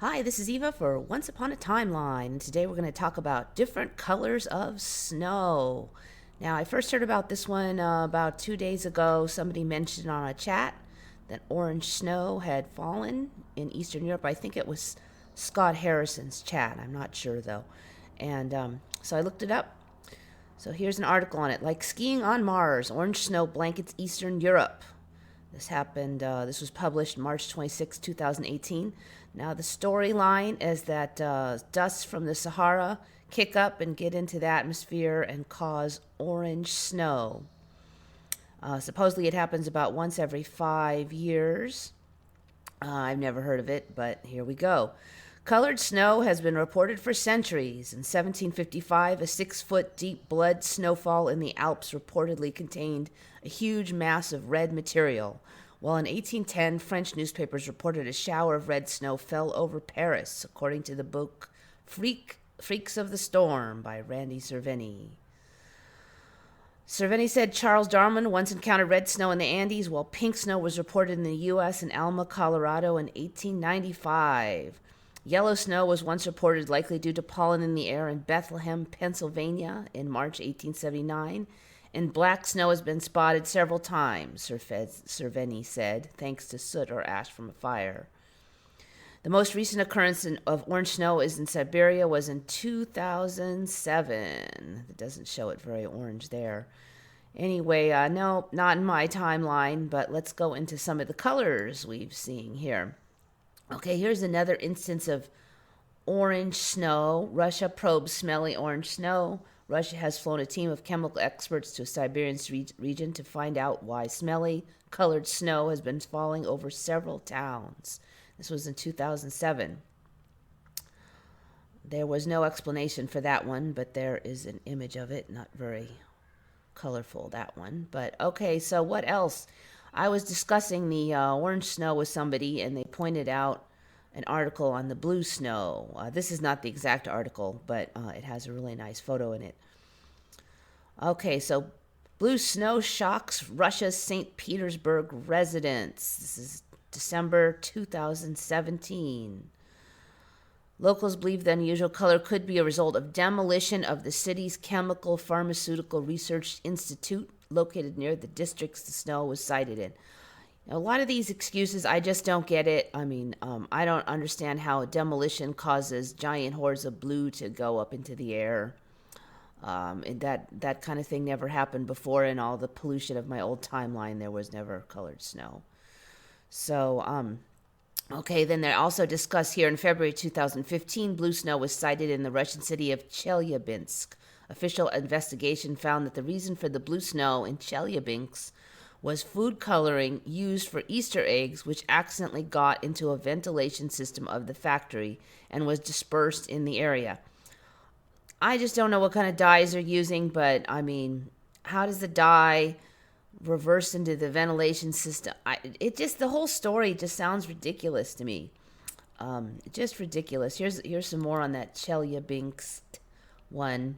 Hi, this is Eva for Once Upon a Timeline, and today we're going to talk about different colors of snow. Now, I first heard about this one about 2 days ago. Somebody mentioned on a chat that orange snow had fallen in Eastern Europe. I think it was Scott Harrison's chat. I'm not sure though. And so I looked it up. So here's an article on it. Like skiing on Mars, orange snow blankets Eastern Europe. This was published March 26, 2018. Now, the storyline is that dust from the Sahara kick up and get into the atmosphere and cause orange snow. Supposedly, it happens about once every 5 years. I've never heard of it, but here we go. Colored snow has been reported for centuries. In 1755, a 6-foot deep blood snowfall in the Alps reportedly contained a huge mass of red material, while in 1810, French newspapers reported a shower of red snow fell over Paris, according to the book Freaks of the Storm by Randy Cerveni. Cerveni said Charles Darwin once encountered red snow in the Andes, while pink snow was reported in the U.S. in Alma, Colorado in 1895. Yellow snow was once reported likely due to pollen in the air in Bethlehem, Pennsylvania in March 1879, and black snow has been spotted several times, Cerveni said, thanks to soot or ash from a fire. The most recent occurrence of orange snow is in Siberia was in 2007. It doesn't show it very orange there. Anyway, no, not in my timeline, but let's go into some of the colors we've seen here. Okay, here's another instance of orange snow. Russia probes smelly orange snow. Russia has flown a team of chemical experts to a Siberian region to find out why smelly colored snow has been falling over several towns. This was in 2007. There was no explanation for that one, but there is an image of it. Not very colorful, that one. But okay, so what else? I was discussing the orange snow with somebody, and they pointed out an article on the blue snow. This is not the exact article, but it has a really nice photo in it. Okay, so blue snow shocks Russia's St. Petersburg residents. This is December 2017. Locals believe the unusual color could be a result of demolition of the city's chemical pharmaceutical research institute located near the districts the snow was sighted in. A lot of these excuses, I just don't get it. I mean, I don't understand how demolition causes giant hordes of blue to go up into the air. And that kind of thing never happened before. In all the pollution of my old timeline, there was never colored snow. So, okay, then they also discuss here in February 2015, blue snow was sighted in the Russian city of Chelyabinsk. Official investigation found that the reason for the blue snow in Chelyabinsk was food coloring used for Easter eggs, which accidentally got into a ventilation system of the factory and was dispersed in the area. I just don't know what kind of dyes they're using, but I mean, how does the dye reverse into the ventilation system? The whole story just sounds ridiculous to me. Just ridiculous. Here's some more on that Chelyabinsk one.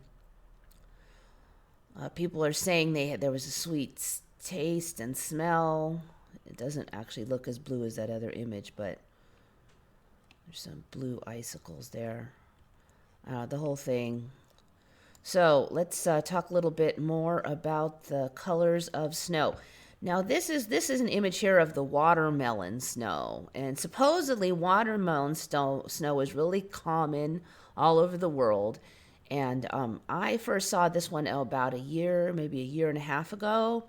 People are saying there was a sweet taste and smell. It doesn't actually look as blue as that other image, but there's some blue icicles there. The whole thing. So let's talk a little bit more about the colors of snow. Now this is an image here of the watermelon snow, and supposedly watermelon snow is really common all over the world. And I first saw this one about maybe a year and a half ago.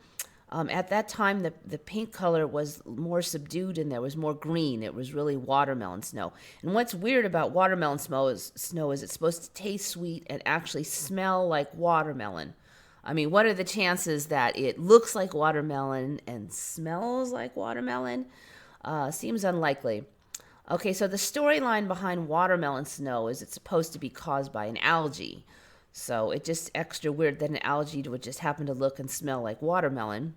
At that time, the pink color was more subdued and there was more green. It was really watermelon snow. And what's weird about watermelon snow is it's supposed to taste sweet and actually smell like watermelon. I mean, what are the chances that it looks like watermelon and smells like watermelon? Seems unlikely. Okay, so the storyline behind watermelon snow is it's supposed to be caused by an algae. So it's just extra weird that an algae would just happen to look and smell like watermelon.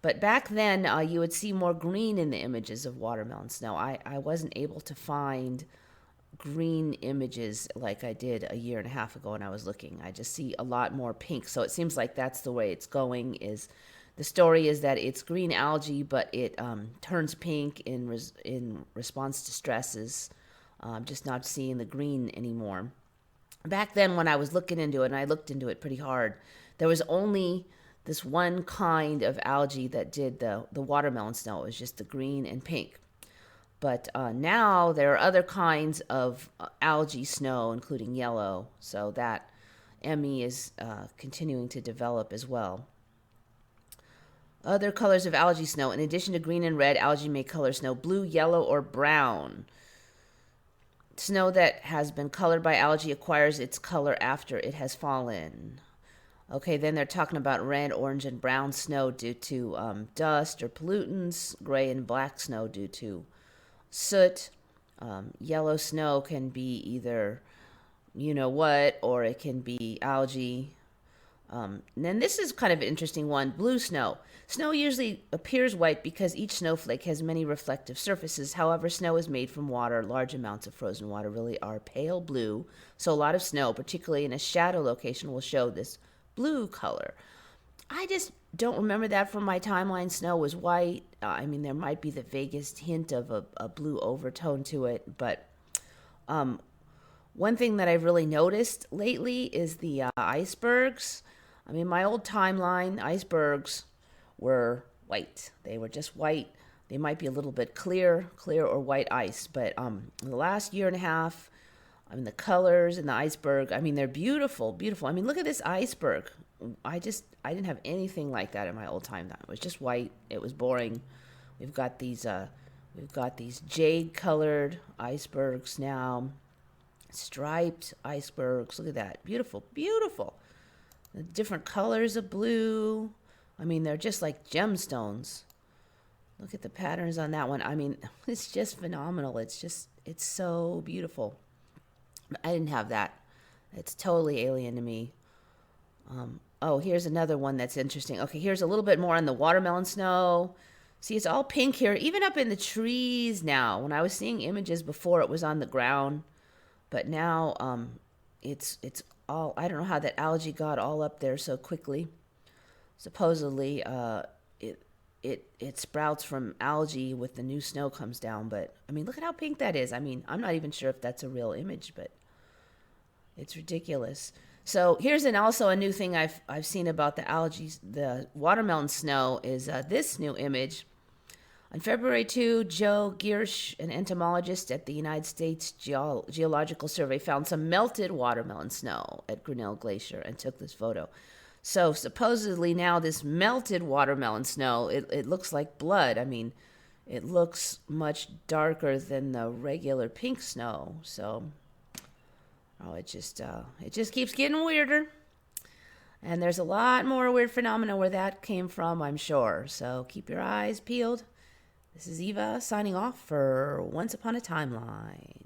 But back then, you would see more green in the images of watermelon snow. I wasn't able to find green images like I did a year and a half ago when I was looking. I just see a lot more pink. So it seems like that's the way it's going. The story is that it's green algae, but it turns pink in response to stresses I'm just not seeing the green anymore. Back then, when I was looking into it, and I looked into it pretty hard, there was only this one kind of algae that did the watermelon snow. It was just the green and pink. But now there are other kinds of algae snow, including yellow. So that Emmy is continuing to develop as well. Other colors of algae snow. In addition to green and red, algae may color snow blue, yellow, or brown. Snow that has been colored by algae acquires its color after it has fallen. Okay, then they're talking about red, orange, and brown snow due to dust or pollutants. Gray and black snow due to soot. Yellow snow can be either you know what, or it can be algae. And then this is kind of an interesting one, blue snow. Snow usually appears white because each snowflake has many reflective surfaces. However, snow is made from water. Large amounts of frozen water really are pale blue. So a lot of snow, particularly in a shadow location, will show this blue color. I just don't remember that from my timeline. Snow was white. I mean, there might be the vaguest hint of a blue overtone to it. But one thing that I've really noticed lately is the icebergs. I mean, my old timeline, icebergs were white. They were just white. They might be a little bit clear or white ice. But in the last year and a half, I mean, the colors in the iceberg, I mean, they're beautiful, beautiful. I mean, look at this iceberg. I didn't have anything like that in my old timeline. It was just white. It was boring. We've got these jade-colored icebergs now, striped icebergs. Look at that, beautiful, beautiful. The different colors of blue. I mean, they're just like gemstones. Look at the patterns on that one. I mean, it's just phenomenal. It's so beautiful. I didn't have that. It's totally alien to me. Oh, here's another one that's interesting. Okay, here's a little bit more on the watermelon snow. See, it's all pink here, even up in the trees now. When I was seeing images before, it was on the ground. But now it's all, I don't know how that algae got all up there so quickly. Supposedly, it sprouts from algae with the new snow comes down. But, I mean, look at how pink that is. I mean, I'm not even sure if that's a real image, but it's ridiculous. So here's also a new thing I've seen about the algae, the watermelon snow is this new image. On February 2, Joe Giersch, an entomologist at the United States Geological Survey, found some melted watermelon snow at Grinnell Glacier and took this photo. So supposedly now this melted watermelon snow, it looks like blood. I mean, it looks much darker than the regular pink snow. So, it just keeps getting weirder. And there's a lot more weird phenomena where that came from, I'm sure. So keep your eyes peeled. This is Eva signing off for Once Upon a Timeline.